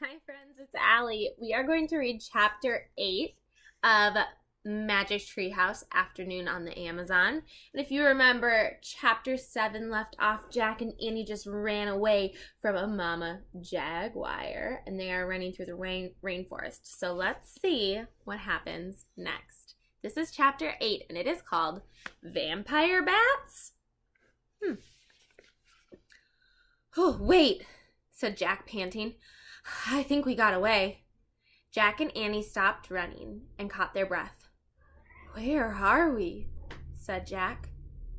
Hi friends, it's Allie. We are going to read chapter 8 of Magic Treehouse Afternoon on the Amazon. And if you remember, chapter 7 left off, Jack and Annie just ran away from a mama jaguar and they are running through the rainforest. So let's see what happens next. This is chapter 8 and it is called Vampire Bats? Oh, wait, said Jack, panting. I think we got away. Jack and Annie stopped running and caught their breath. Where are we? Said Jack.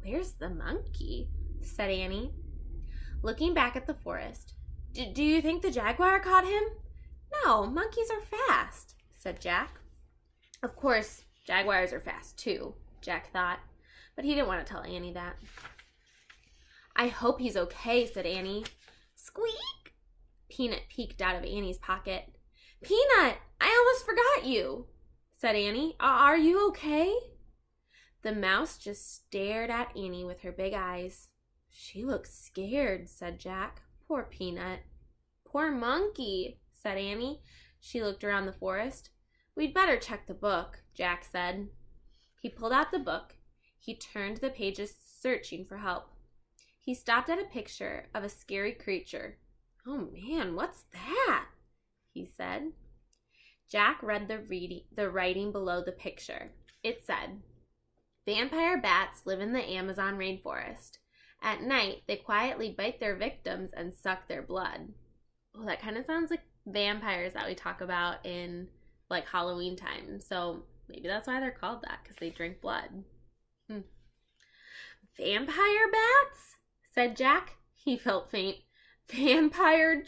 Where's the monkey? Said Annie. Looking back at the forest. Do you think the jaguar caught him? No, monkeys are fast, said Jack. Of course, jaguars are fast too, Jack thought, but he didn't want to tell Annie that. I hope he's okay, said Annie. Squeak! Peanut peeked out of Annie's pocket. Peanut, I almost forgot you, said Annie. Are you okay? The mouse just stared at Annie with her big eyes. She looks scared, said Jack. Poor Peanut. Poor monkey, said Annie. She looked around the forest. We'd better check the book, Jack said. He pulled out the book. He turned the pages, searching for help. He stopped at a picture of a scary creature. Oh man, what's that? He said. Jack read the writing below the picture. It said, Vampire bats live in the Amazon rainforest. At night, they quietly bite their victims and suck their blood. Oh, that kind of sounds like vampires that we talk about in like Halloween time. So maybe that's why they're called that, because they drink blood. Vampire bats? Said Jack. He felt faint. Vampire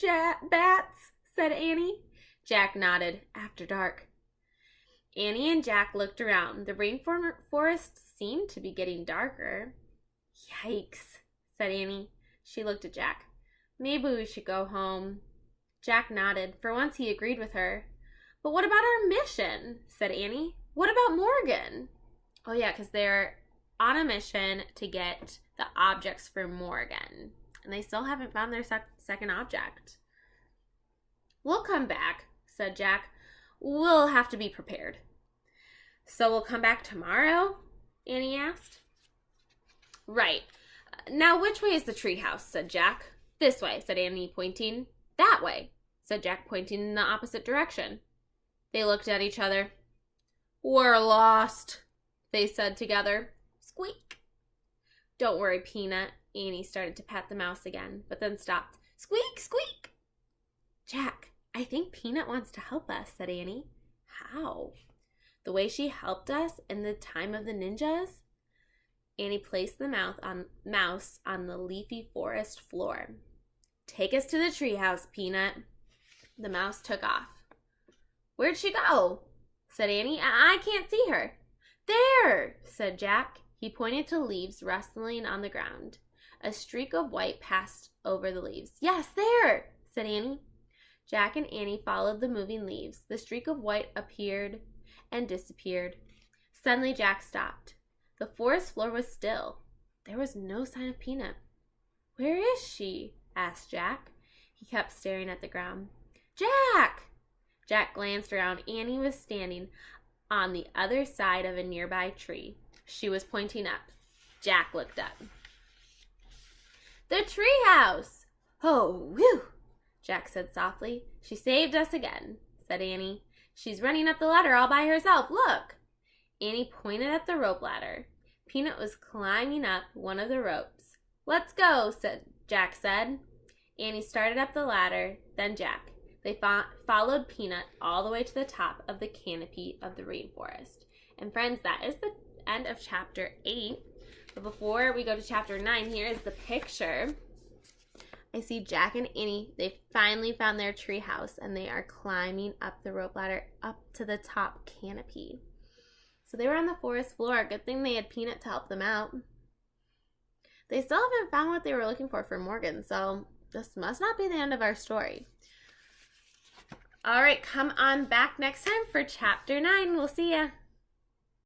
bats, said Annie. Jack nodded. After dark. Annie and Jack looked around. The rainforest seemed to be getting darker. Yikes, said Annie. She looked at Jack. Maybe we should go home. Jack nodded. For once he agreed with her. But what about our mission, said Annie. What about Morgan? Oh yeah, because they're on a mission to get the objects for Morgan. And they still haven't found their second object. We'll come back, said Jack. We'll have to be prepared. So we'll come back tomorrow? Annie asked. Right. Now which way is the treehouse? Said Jack. This way, said Annie, pointing. That way, said Jack, pointing in the opposite direction. They looked at each other. We're lost, they said together. Squeak. Don't worry, Peanut. Annie started to pat the mouse again, but then stopped. Squeak, squeak! Jack, I think Peanut wants to help us, said Annie. How? The way she helped us in the time of the ninjas? Annie placed the mouse on the leafy forest floor. Take us to the treehouse, Peanut. The mouse took off. Where'd she go? Said Annie. I can't see her. There, said Jack. He pointed to leaves rustling on the ground. A streak of white passed over the leaves. Yes, there, said Annie. Jack and Annie followed the moving leaves. The streak of white appeared and disappeared. Suddenly Jack stopped. The forest floor was still. There was no sign of Peanut. Where is she? Asked Jack. He kept staring at the ground. Jack! Jack glanced around. Annie was standing on the other side of a nearby tree. She was pointing up. Jack looked up. The treehouse! Oh, whew! Jack said softly. She saved us again, said Annie. She's running up the ladder all by herself. Look! Annie pointed at the rope ladder. Peanut was climbing up one of the ropes. Let's go, Jack said. Annie started up the ladder, then Jack. They followed Peanut all the way to the top of the canopy of the rainforest. And friends, that is the end of chapter 8. But before we go to chapter 9, here is the picture. I see Jack and Annie. They finally found their tree house and they are climbing up the rope ladder up to the top canopy. So they were on the forest floor. Good thing they had Peanut to help them out. They still haven't found what they were looking for Morgan, so this must not be the end of our story. All right, come on back next time for chapter 9. We'll see ya.